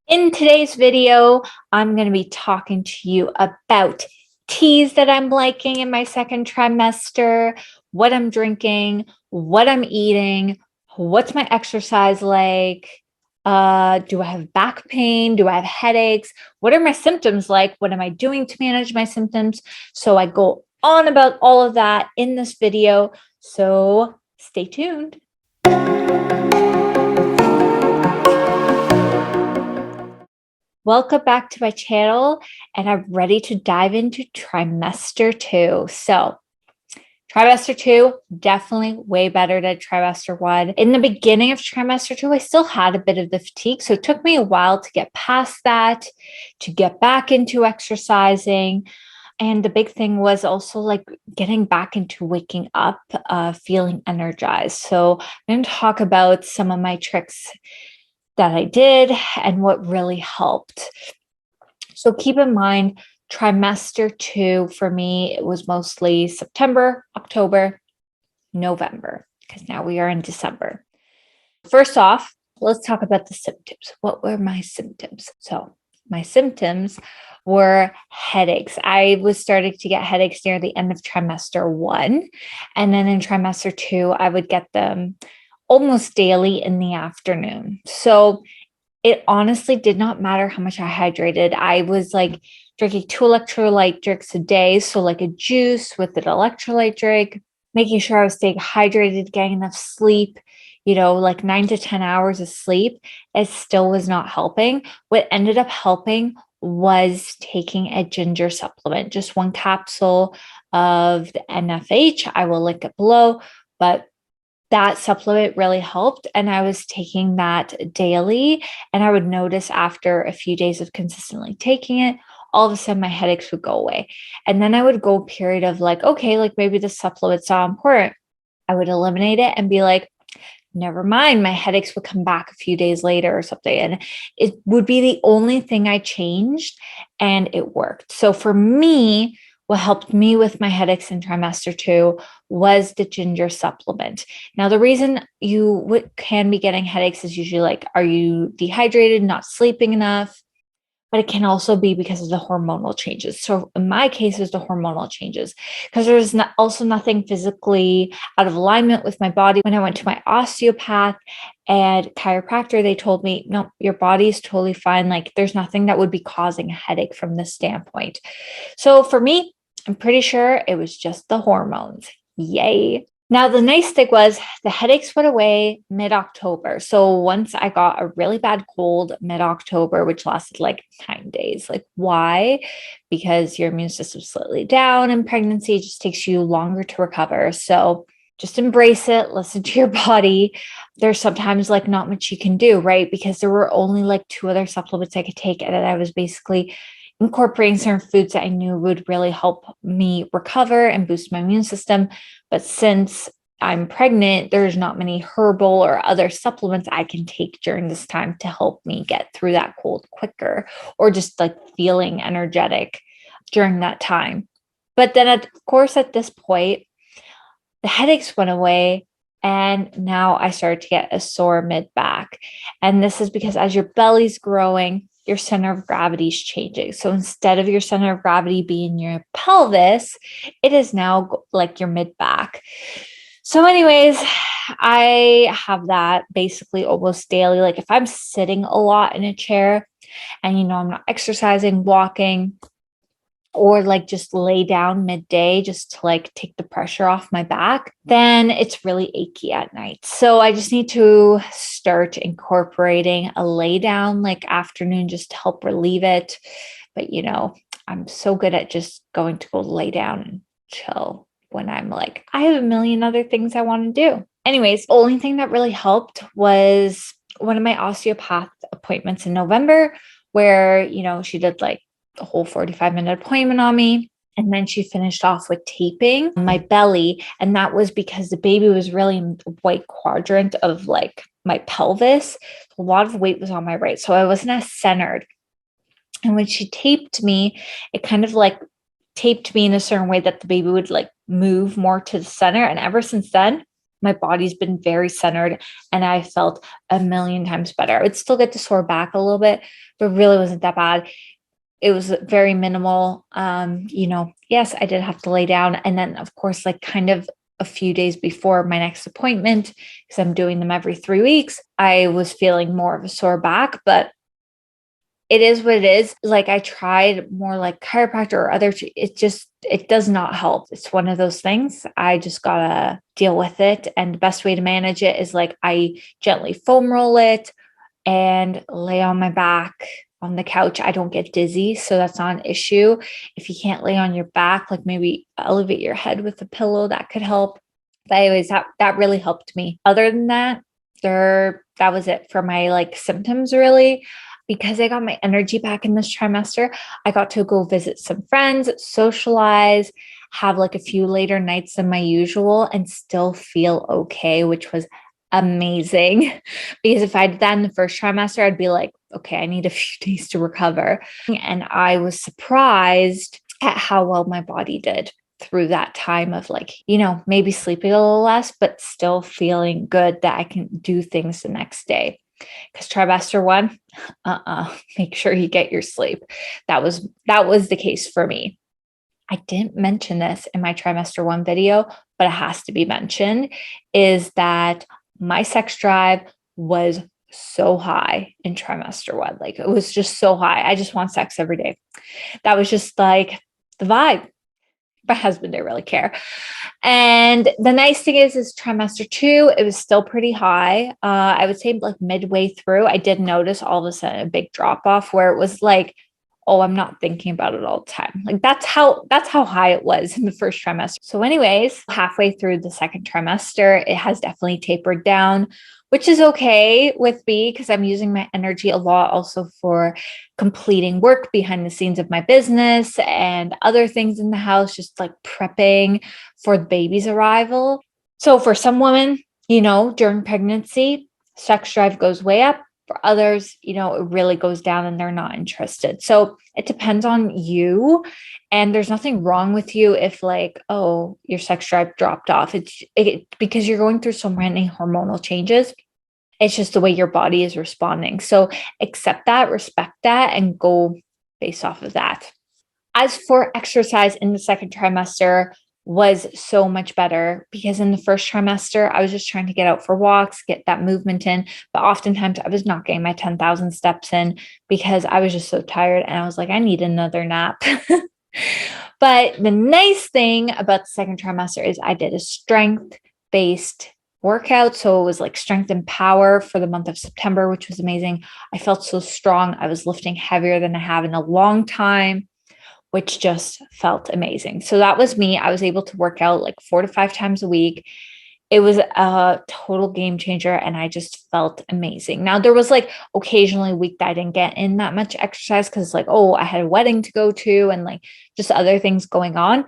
In today's video, I'm going to be talking to you about teas that I'm liking in my second trimester, what I'm drinking, what I'm eating, what's my exercise like, do I have back pain? Do I have headaches? What are my symptoms like? What am I doing to manage my symptoms? So I go on about all of that in this video. So stay tuned. Welcome back to my channel, and I'm ready to dive into trimester two. So, trimester two, definitely way better than trimester one. In the beginning of trimester two, I still had a bit of the fatigue. So, it took me a while to get past that, to get back into exercising. And the big thing was also like getting back into waking up, feeling energized. So, I'm going to talk about some of my tricks that I did and what really helped. So keep in mind, trimester two for me, it was mostly September, October, November, because now we are in December. First off, let's talk about the symptoms. What were my symptoms? So, my symptoms were headaches. I was starting to get headaches near the end of trimester one. And then in trimester two, I would get them almost daily in the afternoon. So, it honestly did not matter how much I hydrated. I was like drinking 2 electrolyte drinks a day. So, like a juice with an electrolyte drink, making sure I was staying hydrated, getting enough sleep, like 9 to 10 hours of sleep. It still was not helping. What ended up helping was taking a ginger supplement, just one capsule of the NFH. I will link it below, but that supplement really helped. And I was taking that daily. And I would notice after a few days of consistently taking it, all of a sudden my headaches would go away. And then I would go a period of like, okay, like maybe the supplement's not important. I would eliminate it and be like, never mind, my headaches would come back a few days later or something. And it would be the only thing I changed, and it worked. So for me, what helped me with my headaches in trimester two was the ginger supplement. Now, the reason you can be getting headaches is usually like, are you dehydrated, not sleeping enough? But it can also be because of the hormonal changes. So in my case, it was the hormonal changes because there's also nothing physically out of alignment with my body. When I went to my osteopath and chiropractor, they told me, no, your body is totally fine. Like there's nothing that would be causing a headache from this standpoint. So for me, I'm pretty sure it was just the hormones. Yay. Now, the nice thing was the headaches went away mid-October. So once I got a really bad cold mid-October, which lasted like 9 days. Like, why? Because your immune system's slightly down in pregnancy. It just takes you longer to recover. So just embrace it, listen to your body. There's sometimes like not much you can do, right? Because there were only like 2 other supplements I could take. And then I was basically incorporating certain foods that I knew would really help me recover and boost my immune system. But since I'm pregnant, there's not many herbal or other supplements I can take during this time to help me get through that cold quicker or just like feeling energetic during that time. But then, of course, at this point, the headaches went away. And now I started to get a sore mid back. And this is because as your belly's growing, your center of gravity is changing. So instead of your center of gravity being your pelvis, it is now like your mid back. So, anyways, I have that basically almost daily. Like if I'm sitting a lot in a chair and I'm not exercising, walking, or like just lay down midday just to like take the pressure off my back, then it's really achy at night. So I just need to start incorporating a lay down like afternoon just to help relieve it. But I'm so good at just going to go lay down and chill when I'm like, I have a million other things I want to do. Anyways, the only thing that really helped was one of my osteopath appointments in November where, she did like a whole 45-minute appointment on me. And then she finished off with taping my belly. And that was because the baby was really in the white quadrant of like my pelvis. A lot of weight was on my right. So I wasn't as centered. And when she taped me, it kind of like taped me in a certain way that the baby would like move more to the center. And ever since then, my body's been very centered and I felt a million times better. I would still get the sore back a little bit, but really wasn't that bad. It was very minimal. Yes, I did have to lay down. And then, of course, like kind of a few days before my next appointment, because I'm doing them every 3 weeks, I was feeling more of a sore back, but it is what it is. Like I tried more like chiropractor or other, it does not help. It's one of those things. I just gotta deal with it. And the best way to manage it is like I gently foam roll it and lay on my back on the couch. I don't get dizzy, so that's not an issue. If you can't lay on your back, like maybe elevate your head with a pillow, that could help. But anyways, that really helped me. Other than that, that was it for my like symptoms really. Because I got my energy back in this trimester, I got to go visit some friends, socialize, have like a few later nights than my usual, and still feel okay, which was amazing. Because if I did that in the first trimester, I'd be like, okay, I need a few days to recover. And I was surprised at how well my body did through that time of like, maybe sleeping a little less, but still feeling good that I can do things the next day. Because trimester 1, make sure you get your sleep. That was the case for me. I didn't mention this in my trimester 1 video, but it has to be mentioned, is that my sex drive was so high in trimester 1. Like it was just so high. I just want sex every day. That was just like the vibe. My husband didn't really care. And the nice thing is trimester 2, it was still pretty high. I would say like midway through, I did notice all of a sudden a big drop off where it was like, oh, I'm not thinking about it all the time. Like that's how high it was in the first trimester. So anyways, halfway through the second trimester, it has definitely tapered down, which is okay with me because I'm using my energy a lot also for completing work behind the scenes of my business and other things in the house, just like prepping for the baby's arrival. So for some women, during pregnancy, sex drive goes way up. For others, it really goes down and they're not interested. So it depends on you. And there's nothing wrong with you if like, oh, your sex drive dropped off. It's because you're going through so many hormonal changes. It's just the way your body is responding. So accept that, respect that, and go based off of that. As for exercise in the second trimester, was so much better because in the first trimester, I was just trying to get out for walks, get that movement in. But oftentimes I was not getting my 10,000 steps in because I was just so tired. And I was like, I need another nap. But the nice thing about the second trimester is I did a strength-based workout. So it was like strength and power for the month of September, which was amazing. I felt so strong. I was lifting heavier than I have in a long time, which just felt amazing. So that was me. I was able to work out like 4 to 5 times a week. It was a total game changer and I just felt amazing. Now there was like occasionally a week that I didn't get in that much exercise because like, oh, I had a wedding to go to and like just other things going on.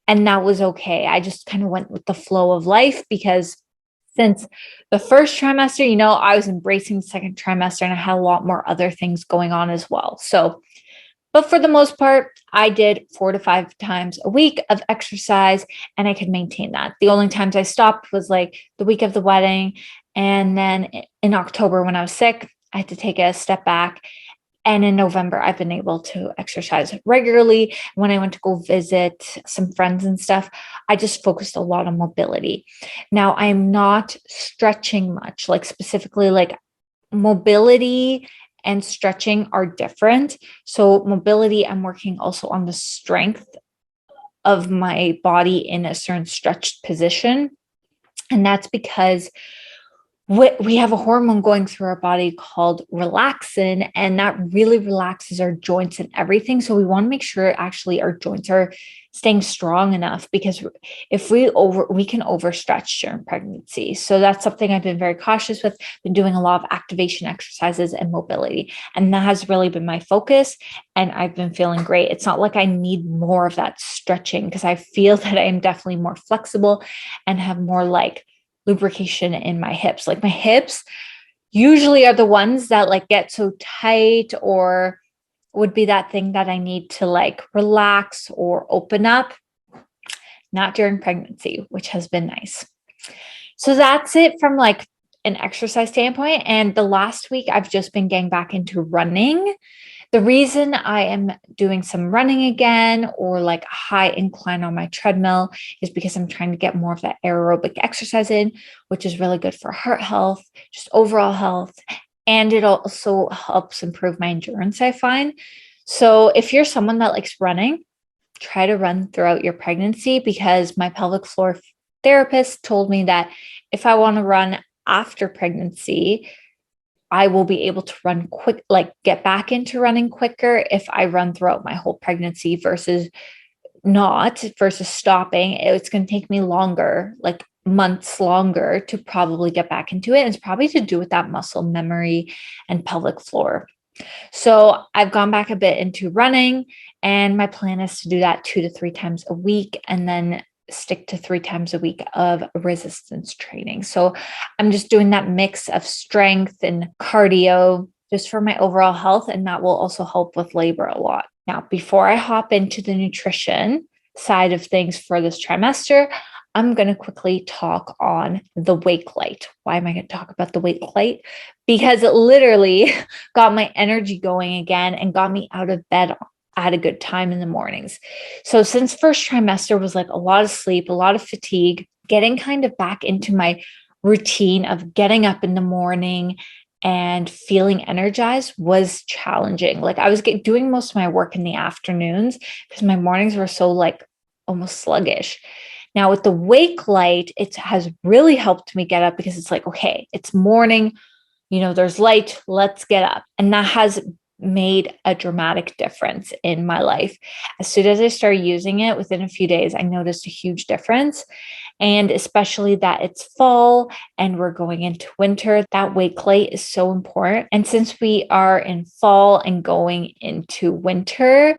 And that was okay. I just kind of went with the flow of life because since the first trimester, I was embracing the second trimester and I had a lot more other things going on as well. So but for the most part, I did 4 to 5 times a week of exercise and I could maintain that. The only times I stopped was like the week of the wedding. And then in October, when I was sick, I had to take a step back. And in November, I've been able to exercise regularly. When I went to go visit some friends and stuff, I just focused a lot on mobility. Now, I'm not stretching much, like specifically like mobility and stretching are different. So mobility, I'm working also on the strength of my body in a certain stretched position. And that's because we have a hormone going through our body called relaxin, and that really relaxes our joints and everything. So we want to make sure actually our joints are staying strong enough because if we can overstretch during pregnancy. So that's something I've been very cautious with, been doing a lot of activation exercises and mobility. And that has really been my focus. And I've been feeling great. It's not like I need more of that stretching because I feel that I am definitely more flexible and have more like lubrication in my hips. Like my hips usually are the ones that like get so tight or would be that thing that I need to like relax or open up, not during pregnancy, which has been nice. So that's it from like an exercise standpoint. And the last week, I've just been getting back into running. The reason I am doing some running again or like a high incline on my treadmill is because I'm trying to get more of that aerobic exercise in, which is really good for heart health, just overall health. And it also helps improve my endurance, I find. So if you're someone that likes running, try to run throughout your pregnancy, because my pelvic floor therapist told me that if I want to run after pregnancy, I will be able to run quick, like get back into running quicker if I run throughout my whole pregnancy versus stopping. It's going to take me longer, like months longer to probably get back into it. And it's probably to do with that muscle memory and pelvic floor. So I've gone back a bit into running, and my plan is to do that 2 to 3 times a week and then stick to 3 times a week of resistance training. So I'm just doing that mix of strength and cardio just for my overall health. And that will also help with labor a lot. Now, before I hop into the nutrition side of things for this trimester, I'm going to quickly talk on the wake light. Why am I going to talk about the wake light? Because it literally got my energy going again and got me out of bed at a good time in the mornings. So since first trimester was like a lot of sleep, a lot of fatigue, getting kind of back into my routine of getting up in the morning and feeling energized was challenging. Like I was doing most of my work in the afternoons because my mornings were so like almost sluggish. Now with the wake light, it has really helped me get up because it's like, okay, it's morning, there's light, let's get up. And that has made a dramatic difference in my life. As soon as I started using it, within a few days, I noticed a huge difference. And especially that it's fall and we're going into winter, that wake light is so important. And since we are in fall and going into winter,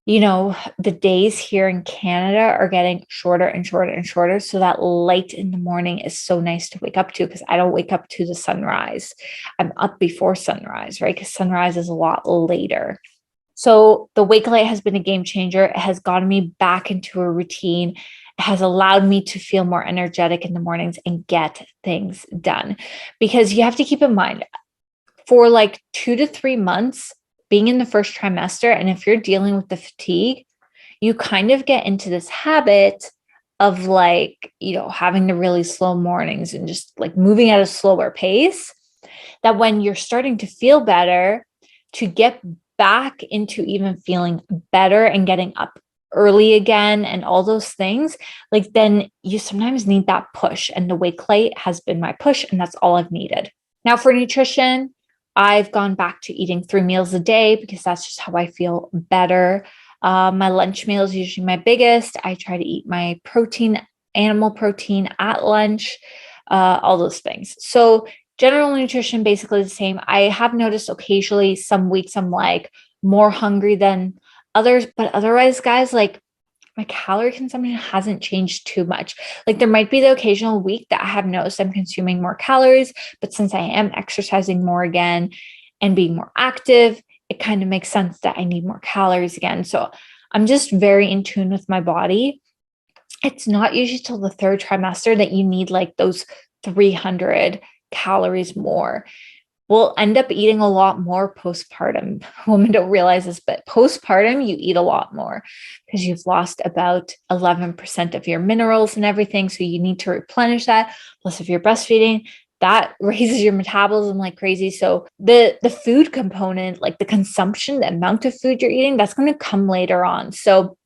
the days here in Canada are getting shorter and shorter and shorter. So that light in the morning is so nice to wake up to, because I don't wake up to the sunrise. I'm up before sunrise, right? Because sunrise is a lot later. So the wake light has been a game changer. It has gotten me back into a routine. It has allowed me to feel more energetic in the mornings and get things done. Because you have to keep in mind, for like 2 to 3 months, being in the first trimester, and if you're dealing with the fatigue, you kind of get into this habit of like, having the really slow mornings and just like moving at a slower pace, that when you're starting to feel better, to get back into even feeling better and getting up early again and all those things, like then you sometimes need that push. And the wake light has been my push, and that's all I've needed. Now for nutrition, I've gone back to eating 3 meals a day because that's just how I feel better. My lunch meal is usually my biggest. I try to eat my animal protein at lunch, all those things. So general nutrition, basically the same. I have noticed occasionally some weeks I'm like more hungry than others, but otherwise, guys, like my calorie consumption hasn't changed too much. Like there might be the occasional week that I have noticed I'm consuming more calories, but since I am exercising more again and being more active, it kind of makes sense that I need more calories again. So I'm just very in tune with my body. It's not usually till the third trimester that you need like those 300 calories more. We'll end up eating a lot more postpartum. Women don't realize this, but postpartum, you eat a lot more because you've lost about 11% of your minerals and everything. So you need to replenish that. Plus, if you're breastfeeding, that raises your metabolism like crazy. So the food component, like the consumption, the amount of food you're eating, that's going to come later on. So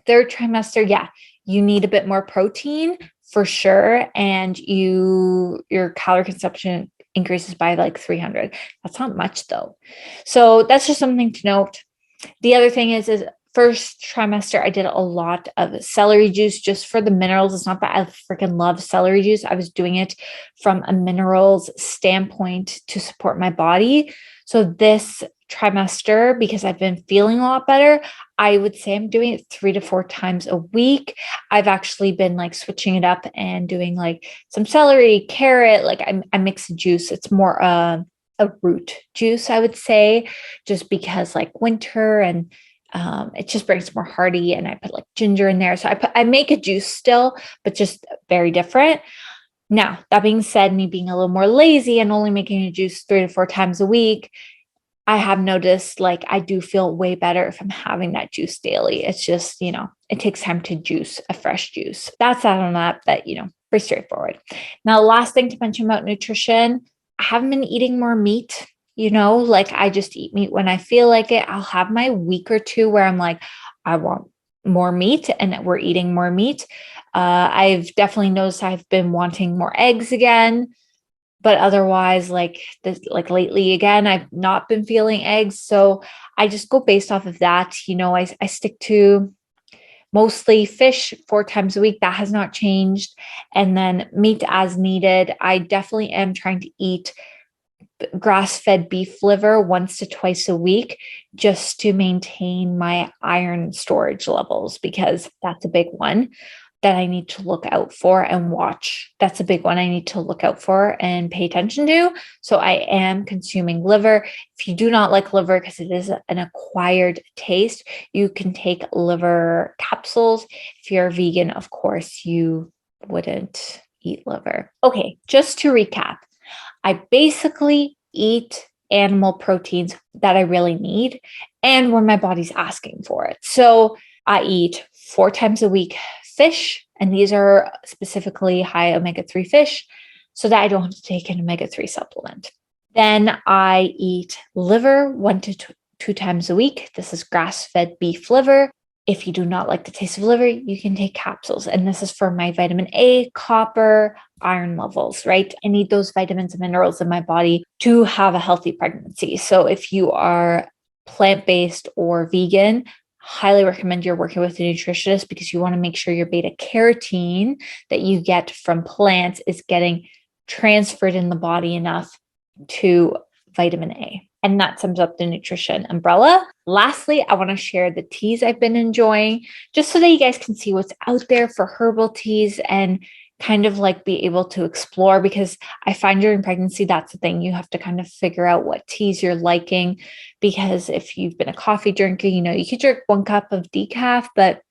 third trimester, yeah, you need a bit more protein for sure. And your calorie consumption increases by like 300. That's not much though. So that's just something to note. The other thing is first trimester, I did a lot of celery juice just for the minerals. It's not that I freaking love celery juice. I was doing it from a minerals standpoint to support my body. So this trimester, because I've been feeling a lot better, I would say I'm doing it 3 to 4 times a week. I've actually been like switching it up and doing like some celery, carrot, like I mix a juice. It's more a root juice, I would say, just because like winter and it just brings more hearty, and I put like ginger in there. So I make a juice still, but just very different. Now, that being said, me being a little more lazy and only making a juice 3 to 4 times a week, I have noticed like I do feel way better if I'm having that juice daily. It's just, it takes time to juice a fresh juice. That's that on that, but, pretty straightforward. Now, last thing to mention about nutrition, I haven't been eating more meat. Like I just eat meat when I feel like it. I'll have my week or two where I'm like, I want more meat and we're eating more meat. I've definitely noticed I've been wanting more eggs again, but otherwise, like lately again, I've not been feeling eggs. So I just go based off of that. I stick to mostly fish 4 times a week. That has not changed. And then meat as needed. I definitely am trying to eat grass-fed beef liver once to twice a week just to maintain my iron storage levels, because that's a big one that I need to look out for and watch. That's a big one I need to look out for and pay attention to. So I am consuming liver. If you do not like liver because it is an acquired taste, you can take liver capsules. If you're a vegan, of course, you wouldn't eat liver. Okay, just to recap, I basically eat animal proteins that I really need and when my body's asking for it. So I eat 4 times a week fish, and these are specifically high omega-3 fish so that I don't have to take an omega-3 supplement. Then I eat liver 1 to 2 times a week. This is grass-fed beef liver. If you do not like the taste of liver, you can take capsules. And this is for my vitamin A, copper, iron levels, right? I need those vitamins and minerals in my body to have a healthy pregnancy. So if you are plant-based or vegan, highly recommend you're working with a nutritionist because you want to make sure your beta carotene that you get from plants is getting transferred in the body enough to vitamin A. And that sums up the nutrition umbrella. Lastly, I want to share the teas I've been enjoying just so that you guys can see what's out there for herbal teas and kind of like be able to explore, because I find during pregnancy, that's the thing. You have to kind of figure out what teas you're liking, because if you've been a coffee drinker, you could drink 1 cup of decaf, but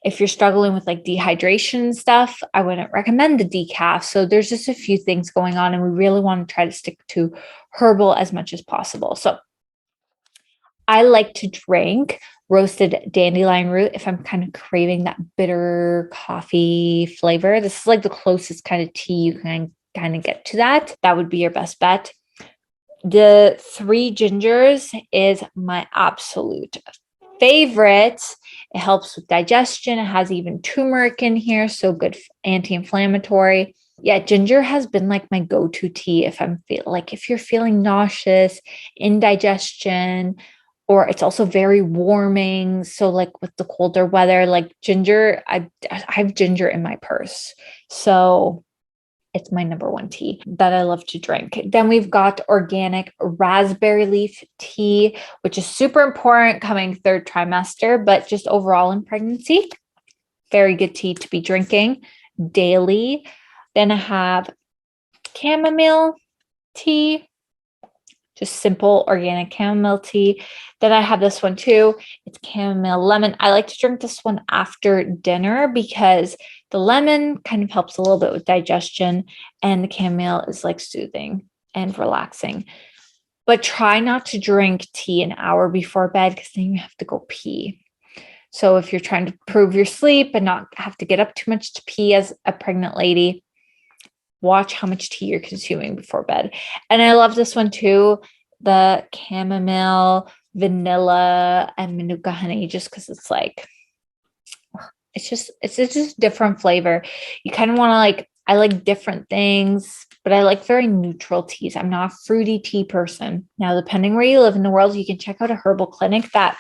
if you're struggling with like dehydration stuff, I wouldn't recommend the decaf. So there's just a few things going on, and we really want to try to stick to herbal as much as possible. So I like to drink roasted dandelion root if I'm kind of craving that bitter coffee flavor. This is like the closest kind of tea you can kind of get to that. That would be your best bet. The 3 gingers is my absolute favorite. It helps with digestion. It has even turmeric in here, so good anti-inflammatory. Yeah, ginger has been like my go-to tea if you're feeling nauseous, indigestion, or it's also very warming. So like with the colder weather, like ginger, I have ginger in my purse. So it's my number one tea that I love to drink. Then we've got organic raspberry leaf tea, which is super important coming 3rd trimester, but just overall in pregnancy, very good tea to be drinking daily. Then I have chamomile tea, just simple organic chamomile tea. Then I have this one too. It's chamomile lemon. I like to drink this one after dinner because the lemon kind of helps a little bit with digestion, and the chamomile is like soothing and relaxing. But try not to drink tea an hour before bed because then you have to go pee. So if you're trying to improve your sleep and not have to get up too much to pee as a pregnant lady, watch how much tea you're consuming before bed. And I love this one too, the chamomile, vanilla, and manuka honey, just because it's like, it's just different flavor. You kind of want to I like different things, but I like very neutral teas. I'm not a fruity tea person. Now, depending where you live in the world, you can check out a herbal clinic that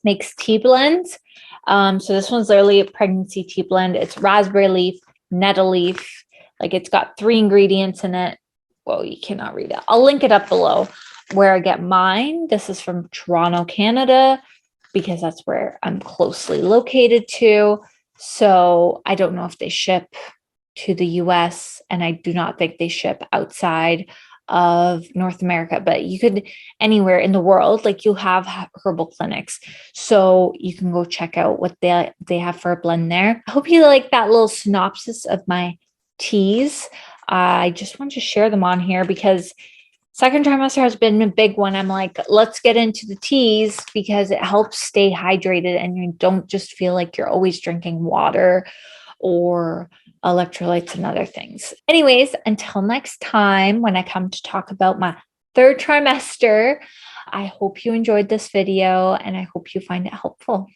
makes tea blends. So this one's literally a pregnancy tea blend. It's raspberry leaf, nettle leaf. Like it's got 3 ingredients in it. Whoa, you cannot read it. I'll link it up below where I get mine. This is from Toronto, Canada, because that's where I'm closely located to. So I don't know if they ship to the US, and I do not think they ship outside of North America, but you could anywhere in the world, like you'll have herbal clinics. So you can go check out what they have for a blend there. I hope you like that little synopsis of my teas. I just want to share them on here because second trimester has been a big one. I'm like, let's get into the teas because it helps stay hydrated and you don't just feel like you're always drinking water or electrolytes and other things. Anyways, until next time, when I come to talk about my third trimester, I hope you enjoyed this video and I hope you find it helpful.